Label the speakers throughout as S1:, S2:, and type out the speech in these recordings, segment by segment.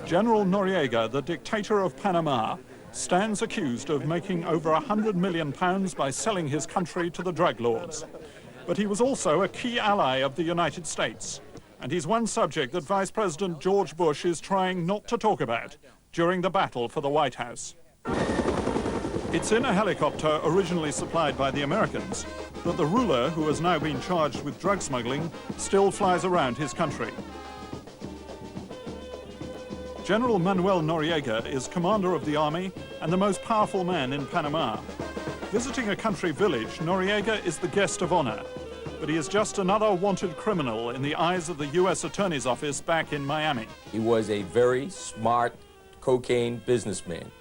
S1: General Noriega, the dictator of Panama, stands accused of making over £100 million by selling his country to the drug lords. But he was also a key ally of the United States, and he's one subject that Vice President George Bush is trying not to talk about during the battle for the White House. It's in a helicopter originally supplied by the Americans that the ruler, who has now been charged with drug smuggling, still flies around his country. General Manuel Noriega is commander of the army and the most powerful man in Panama. Visiting a country village, Noriega is the guest of honor, but he is just another wanted criminal in the eyes of the U.S. Attorney's Office back in Miami.
S2: He was a very smart cocaine businessman.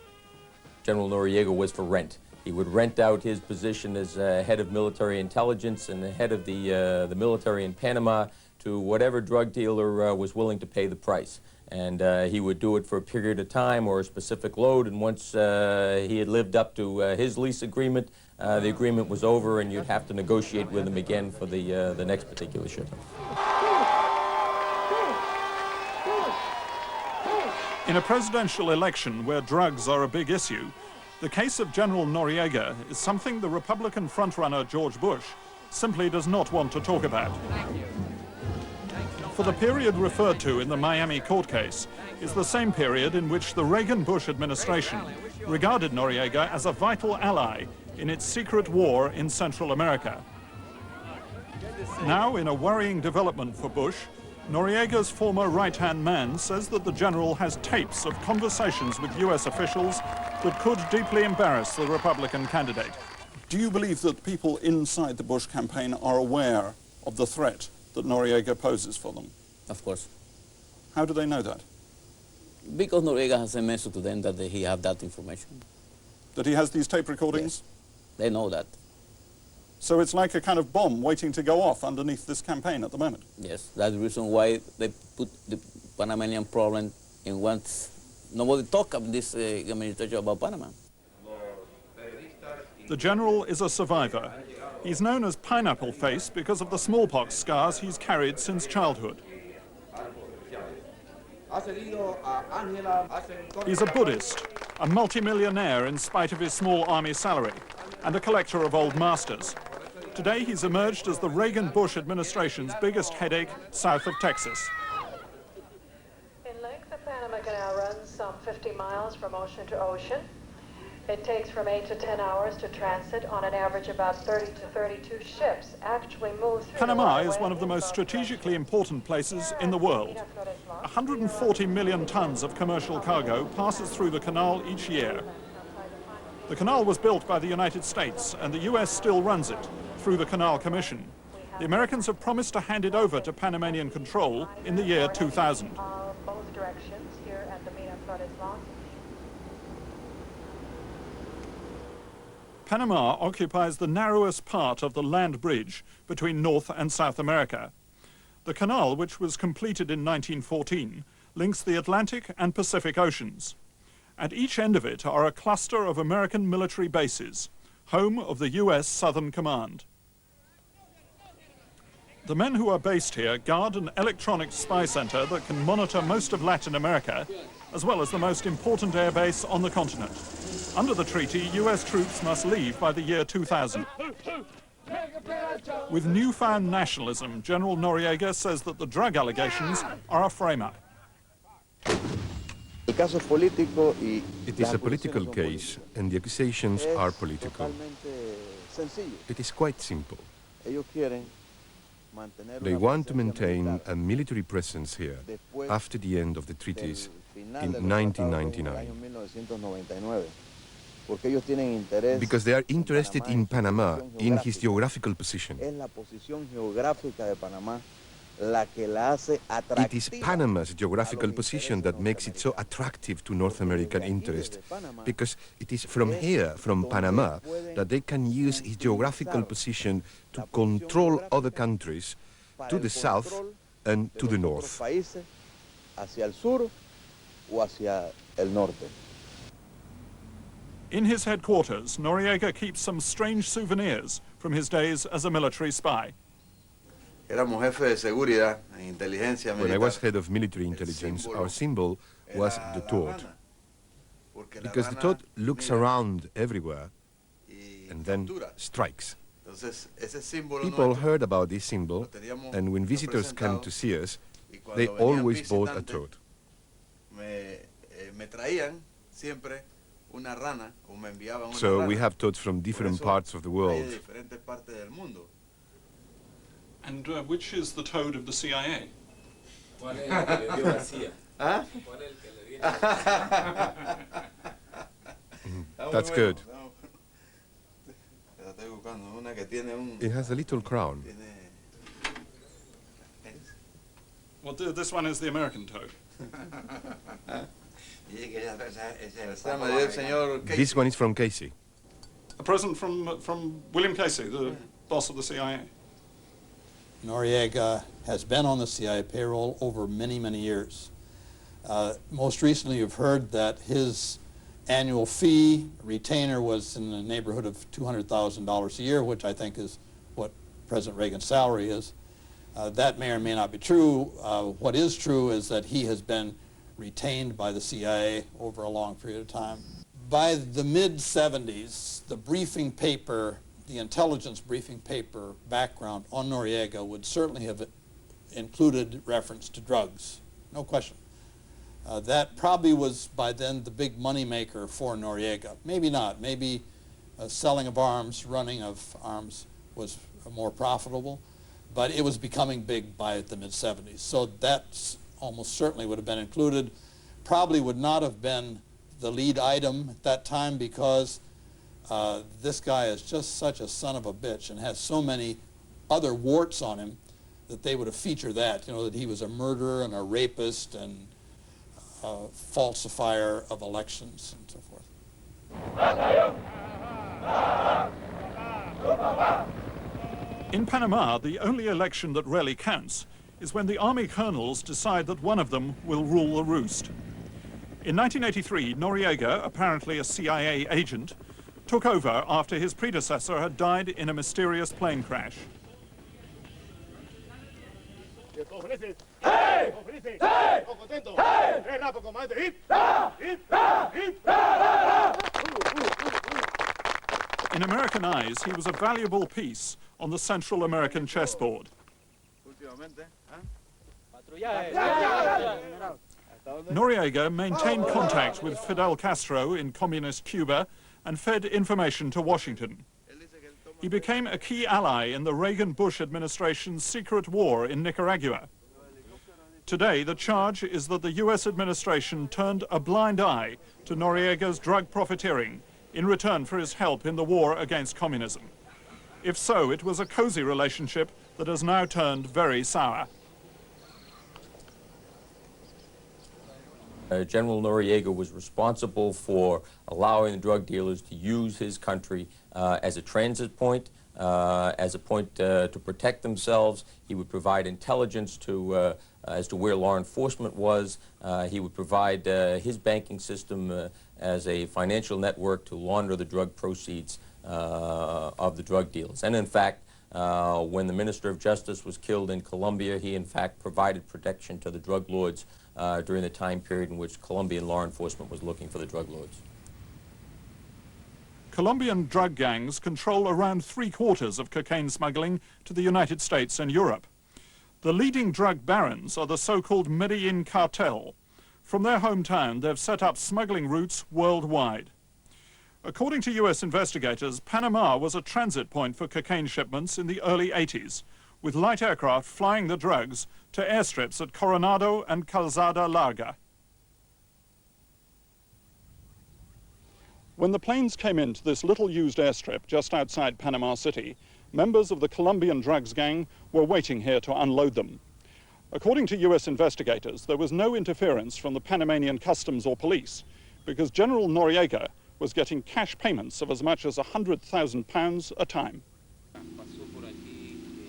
S2: General Noriega was for rent. He would rent out his position as head of military intelligence and the head of the military in Panama to whatever drug dealer was willing to pay the price. And he would do it for a period of time or a specific load, and once he had lived up to his lease agreement, the agreement was over and you'd have to negotiate with him again for the next particular shipment.
S1: In a presidential election where drugs are a big issue, the case of General Noriega is something the Republican frontrunner George Bush simply does not want to talk about. For the period referred to in the Miami court case is the same period in which the Reagan-Bush administration regarded Noriega as a vital ally in its secret war in Central America. Now, in a worrying development for Bush, Noriega's former right-hand man says that the general has tapes of conversations with US officials that could deeply embarrass the Republican candidate. Do you believe that people inside the Bush campaign are aware of the threat that Noriega poses for them?
S3: Of course.
S1: How do they know that?
S3: Because Noriega has mentioned to them that he has that information.
S1: That he has these tape recordings?
S3: Yes. They know that.
S1: So it's like a kind of bomb waiting to go off underneath this campaign at the moment?
S3: Yes, that's the reason why they put the Panamanian problem in one. Nobody talk of this administration about Panama.
S1: The general is a survivor. He's known as Pineapple Face because of the smallpox scars he's carried since childhood. He's a Buddhist, a multimillionaire in spite of his small army salary, and a collector of old masters. Today he's emerged as the Reagan-Bush administration's biggest headache south of Texas.
S4: In length, the Panama Canal runs some 50 miles from ocean to ocean. It takes from 8 to 10 hours to transit. On an average, about 30 to 32 ships actually move through.
S1: Panama is one of the most strategically important places in the world. 140 million tons of commercial cargo passes through the canal each year. The canal was built by the United States, and the US still runs it through the Canal Commission. The Americans have promised to hand it over to Panamanian control in the year 2000.
S4: Both directions here at the Miraflores Lock.
S1: Panama occupies the narrowest part of the land bridge between North and South America. The canal, which was completed in 1914, links the Atlantic and Pacific Oceans. At each end of it are a cluster of American military bases, home of the US Southern Command. The men who are based here guard an electronic spy center that can monitor most of Latin America, as well as the most important air base on the continent. Under the treaty, US troops must leave by the year 2000. With newfound nationalism, General Noriega says that the drug allegations are a frame-up.
S5: It is a political case, and the accusations are political. It is quite simple. They want to maintain a military presence here after the end of the treaties in 1999. Because they are interested in Panama, in his geographical position. It is Panama's geographical position that makes it so attractive to North American interest, because it is from here, from Panama, that they can use his geographical position to control other countries to the south and to the north.
S1: In his headquarters, Noriega keeps some strange souvenirs from his days as a military spy.
S6: éramos jefe de seguridad en inteligencia
S5: When I
S6: militar.
S5: was head of military intelligence, our symbol was the toad, because the toad looks around everywhere and then strikes.
S6: Entonces, ese símbolo
S5: People
S6: nuestro,
S5: heard about this symbol, and when visitors came to see us, they always bought a toad.
S6: me traían siempre una rana o me enviaban una
S5: So
S6: rana.
S5: we have toads from different
S6: Por eso
S5: parts of the
S6: hay
S5: world.
S6: de diferentes partes del mundo.
S1: And which is the toad of the CIA?
S6: ¿Ah?
S5: That's good.
S6: La estoy buscando, una que tiene un...
S5: It has a little crown.
S1: Well, this one is the American toad.
S6: Esta me dio el señor Casey.
S5: This one is from Casey.
S1: A present from William Casey, the boss of the CIA.
S7: Noriega has been on the CIA payroll over many, many years. Most recently, you've heard that his annual fee retainer was in the neighborhood of $200,000 a year, which I think is what President Reagan's salary is. That may or may not be true. What is true is that he has been retained by the CIA over a long period of time. By the mid-70s, the briefing paper, the intelligence briefing paper background on Noriega would certainly have included reference to drugs, no question. That probably was by then the big moneymaker for Noriega. Maybe not. Maybe selling of arms, running of arms was more profitable, but it was becoming big by the mid-70s. So that almost certainly would have been included. Probably would not have been the lead item at that time because this guy is just such a son of a bitch and has so many other warts on him that they would have featured that, you know, that he was a murderer and a rapist and a falsifier of elections and so forth.
S1: In Panama, the only election that really counts is when the army colonels decide that one of them will rule the roost. In 1983, Noriega, apparently a CIA agent, took over after his predecessor had died in a mysterious plane crash. In American eyes, he was a valuable piece on the Central American chessboard. Noriega maintained contact with Fidel Castro in communist Cuba and fed information to Washington. He became a key ally in the Reagan-Bush administration's secret war in Nicaragua. Today, the charge is that the US administration turned a blind eye to Noriega's drug profiteering in return for his help in the war against communism. If so, it was a cozy relationship that has now turned very sour.
S2: General Noriega was responsible for allowing the drug dealers to use his country as a transit point, as a point to protect themselves. He would provide intelligence to, as to where law enforcement was. He would provide his banking system as a financial network to launder the drug proceeds of the drug dealers. And in fact, when the Minister of Justice was killed in Colombia, he in fact provided protection to the drug lords during the time period in which Colombian law enforcement was looking for the drug lords.
S1: Colombian drug gangs control around 3/4 of cocaine smuggling to the United States and Europe. The leading drug barons are the so-called Medellin cartel. From their hometown, they've set up smuggling routes worldwide. According to US investigators, Panama was a transit point for cocaine shipments in the early 80s, with light aircraft flying the drugs to airstrips at Coronado and Calzada Larga. When the planes came into this little used airstrip just outside Panama City, members of the Colombian drugs gang were waiting here to unload them. According to US investigators, there was no interference from the Panamanian customs or police because General Noriega was getting cash payments of as much as £100,000 a time.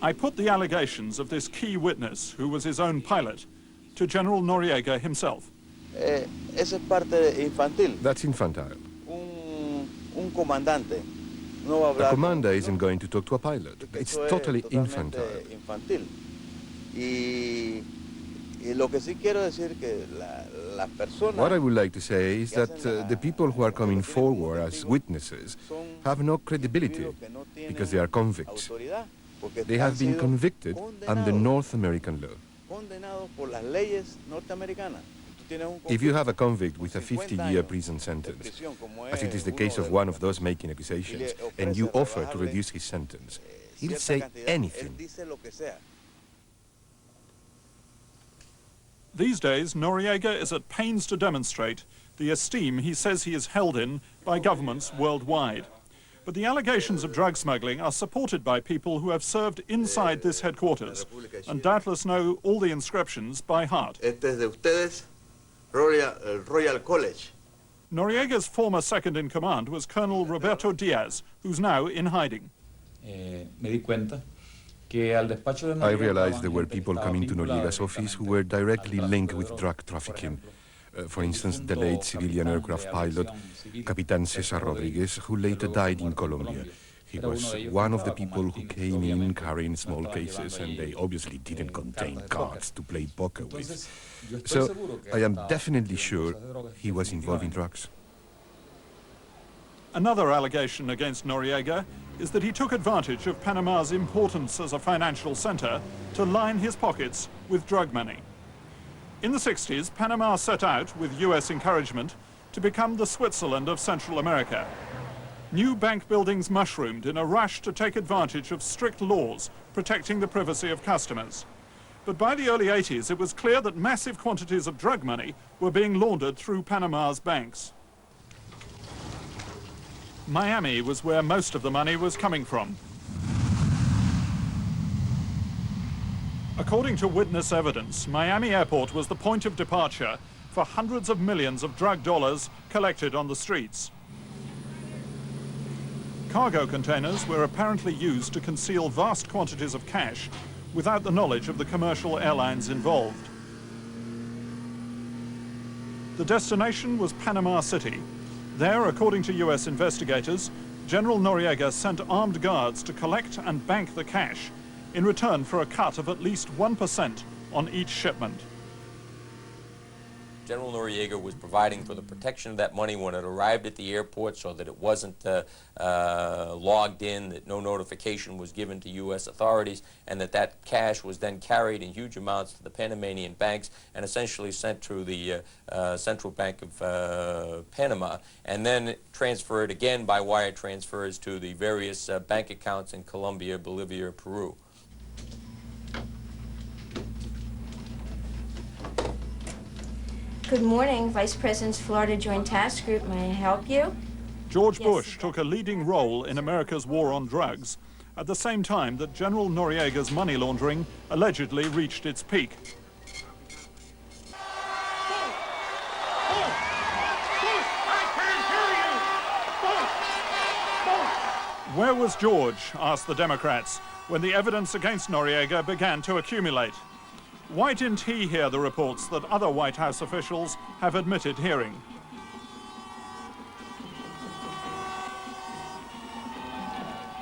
S1: I put the allegations of this key witness, who was his own pilot, to General Noriega himself.
S6: Esa es parte infantil.
S5: That's infantile.
S6: Un comandante no va a
S5: A
S6: hablar
S5: commander
S6: con-
S5: isn't going to talk to a pilot. It's
S6: Eso es
S5: totally
S6: totalmente
S5: infantile.
S6: infantil. Y lo que sí quiero decir que las personas.
S5: What I would like to say is that the people who are coming forward as witnesses have no credibility because they are convicts. They have been convicted under North American law.
S6: Condenados por las leyes norteamericanas.
S5: If you have a convict with a 50-year prison sentence, as it is the case of one of those making accusations, and you offer to reduce his sentence, he'll say anything.
S1: These days, Noriega is at pains to demonstrate the esteem he says he is held in by governments worldwide. But the allegations of drug smuggling are supported by people who have served inside this headquarters and doubtless know all the inscriptions by heart.
S6: Este es de ustedes, Royal College.
S1: Noriega's former second-in-command was Colonel Roberto Diaz, who's now in hiding.
S5: I realized there were people coming to Noriega's office who were directly linked with drug trafficking. For instance, the late civilian aircraft pilot, Capitan Cesar Rodriguez, who later died in Colombia. He was one of the people who came in carrying small cases, and they obviously didn't contain cards to play poker with. So I am definitely sure he was involved in drugs.
S1: Another allegation against Noriega is that he took advantage of Panama's importance as a financial center to line his pockets with drug money. In the 60s, Panama set out, with US encouragement, to become the Switzerland of Central America. New bank buildings mushroomed in a rush to take advantage of strict laws protecting the privacy of customers. But by the early 80s, it was clear that massive quantities of drug money were being laundered through Panama's banks. Miami was where most of the money was coming from. According to witness evidence, Miami Airport was the point of departure for hundreds of millions of drug dollars collected on the streets. Cargo containers were apparently used to conceal vast quantities of cash without the knowledge of the commercial airlines involved. The destination was Panama City. There, according to US investigators, General Noriega sent armed guards to collect and bank the cash in return for a cut of at least 1% on each shipment.
S2: General Noriega was providing for the protection of that money when it arrived at the airport so that it wasn't logged in, that no notification was given to U.S. authorities, and that cash was then carried in huge amounts to the Panamanian banks and essentially sent to the Central Bank of Panama, and then transferred again by wire transfers to the various bank accounts in Colombia, Bolivia, Peru.
S8: Good morning, Vice President's Florida Joint Task Group. May I help you?
S1: George Bush took a leading role in America's war on drugs at the same time that General Noriega's money laundering allegedly reached its peak. Where was George, asked the Democrats, when the evidence against Noriega began to accumulate? Why didn't he hear the reports that other White House officials have admitted hearing?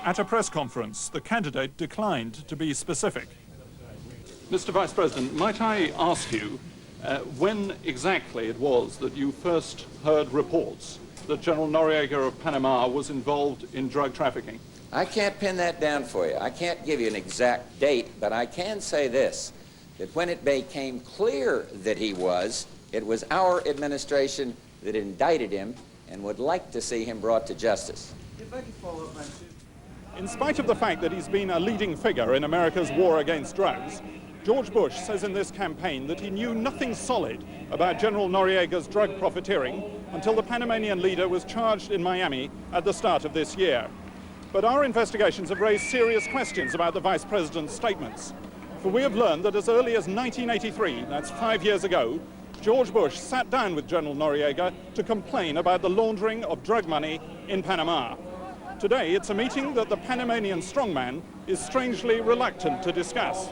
S1: At a press conference, the candidate declined to be specific. Mr. Vice President, might I ask you when exactly it was that you first heard reports that General Noriega of Panama was involved in drug trafficking?
S9: I can't pin that down for you. I can't give you an exact date, but I can say this, that when it became clear that he was, it was our administration that indicted him and would like to see him brought to justice.
S6: If I could follow up,
S1: In spite of the fact that he's been a leading figure in America's war against drugs, George Bush says in this campaign that he knew nothing solid about General Noriega's drug profiteering until the Panamanian leader was charged in Miami at the start of this year. But our investigations have raised serious questions about the Vice President's statements. For we have learned that as early as 1983, that's 5 years ago, George Bush sat down with General Noriega to complain about the laundering of drug money in Panama. Today, it's a meeting that the Panamanian strongman is strangely reluctant to discuss.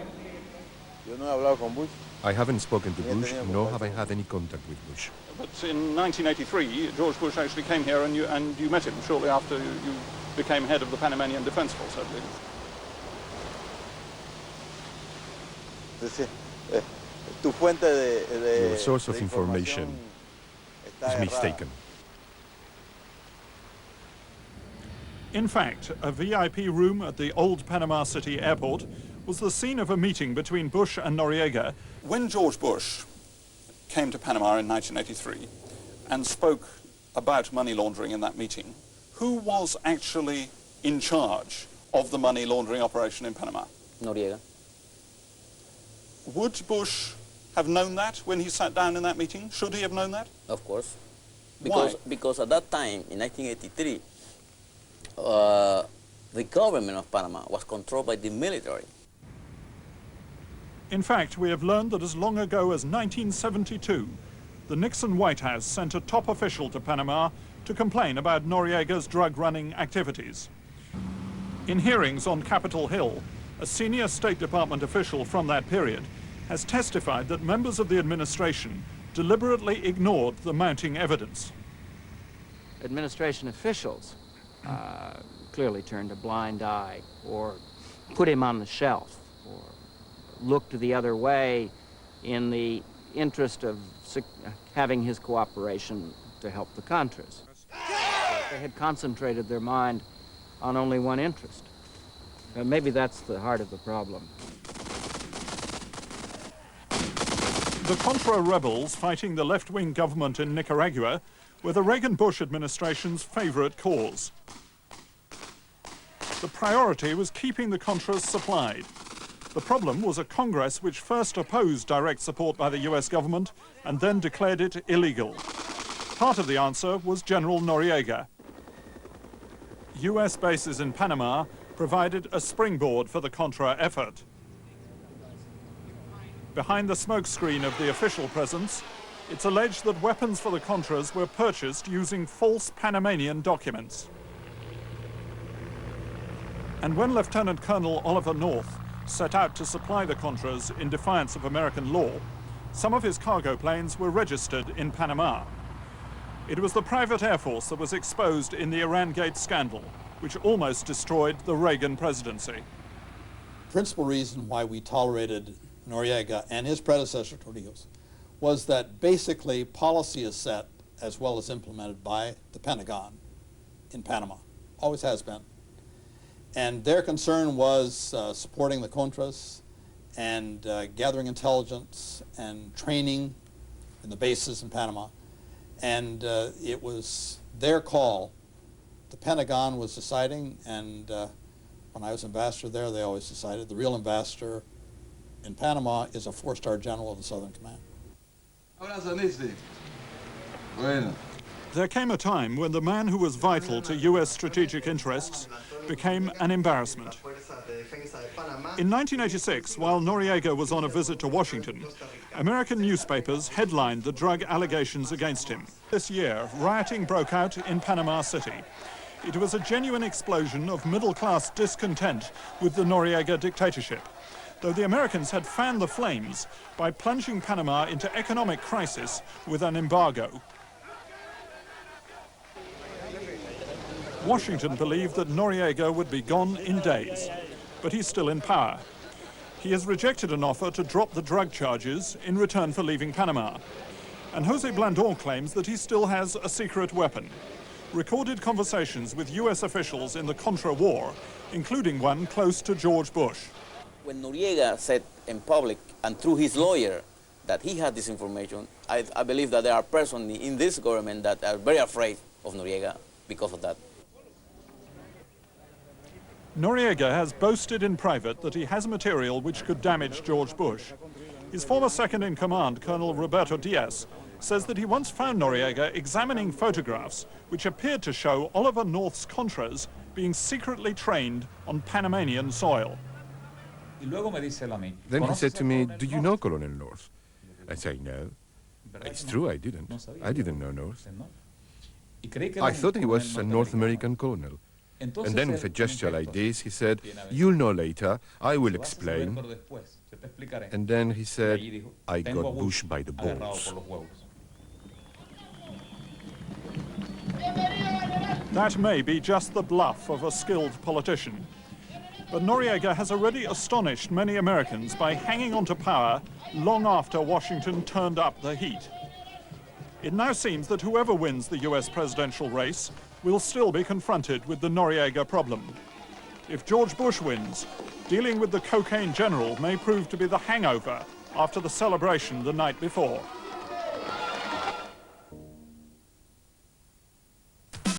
S6: yo no he hablado con Bush.
S5: I haven't spoken to Bush, nor have I had any contact with Bush.
S1: But in 1983, George Bush actually came here and you met him shortly after you became head of the Panamanian Defense Force, I believe.
S6: Entonces, tu fuente de
S5: Your source of
S6: de
S5: information
S6: está
S5: is
S6: errada.
S5: mistaken.
S1: In fact, a VIP room at the old Panama City airport was the scene of a meeting between Bush and Noriega. When George Bush came to Panama in 1983 and spoke about money laundering in that meeting, who was actually in charge of the money laundering operation in Panama?
S3: Noriega.
S1: Would Bush have known that when he sat down in that meeting? Should he have known that?
S3: Of course.
S1: Why?
S3: Because at that time, in 1983, the government of Panama was controlled by the military.
S1: In fact, we have learned that as long ago as 1972, the Nixon White House sent a top official to Panama to complain about Noriega's drug-running activities. In hearings on Capitol Hill, a senior State Department official from that period has testified that members of the administration deliberately ignored the mounting evidence.
S10: Administration officials clearly turned a blind eye or put him on the shelf or looked the other way in the interest of having his cooperation to help the Contras. They had concentrated their mind on only one interest. Maybe that's the heart of the problem.
S1: The Contra rebels fighting the left-wing government in Nicaragua were the Reagan-Bush administration's favorite cause. The priority was keeping the Contras supplied. The problem was a Congress which first opposed direct support by the US government and then declared it illegal. Part of the answer was General Noriega. US bases in Panama provided a springboard for the Contra effort. Behind the smokescreen of the official presence, it's alleged that weapons for the Contras were purchased using false Panamanian documents. And when Lieutenant Colonel Oliver North set out to supply the Contras in defiance of American law, some of his cargo planes were registered in Panama. It was the private air force that was exposed in the Iran Gate scandal, which almost destroyed the Reagan presidency.
S7: Principal reason why we tolerated Noriega and his predecessor, Torrijos, was that basically policy is set as well as implemented by the Pentagon in Panama. Always has been. And their concern was supporting the Contras and gathering intelligence and training in the bases in Panama. And it was their call. The Pentagon was deciding, and when I was ambassador there, they always decided the real ambassador in Panama is a four-star general of the Southern Command.
S1: There came a time when the man who was vital to US strategic interests became an embarrassment. In 1986, while Noriega was on a visit to Washington, American newspapers headlined the drug allegations against him. This year, rioting broke out in Panama City. It was a genuine explosion of middle-class discontent with the Noriega dictatorship, though the Americans had fanned the flames by plunging Panama into economic crisis with an embargo. Washington believed that Noriega would be gone in days, but he's still in power. He has rejected an offer to drop the drug charges in return for leaving Panama. And Jose Blandon claims that he still has a secret weapon. Recorded conversations with US officials in the Contra War, including one close to George Bush.
S3: When Noriega said in public and through his lawyer that he had this information, I believe that there are persons in this government that are very afraid of Noriega because of that.
S1: Noriega has boasted in private that he has material which could damage George Bush. His former second-in-command, Colonel Roberto Diaz, says that he once found Noriega examining photographs which appeared to show Oliver North's Contras being secretly trained on Panamanian soil.
S5: Then he said to me, "Do you know Colonel North?" I say, "No." It's true, I didn't. I didn't know North. I thought he was a North American colonel. And then with a gesture like this, he said, "You'll know later, I will explain." And then he said, "I got Bush by the balls."
S1: That may be just the bluff of a skilled politician. But Noriega has already astonished many Americans by hanging on to power long after Washington turned up the heat. It now seems that whoever wins the US presidential race will still be confronted with the Noriega problem. If George Bush wins, dealing with the cocaine general may prove to be the hangover after the celebration the night before.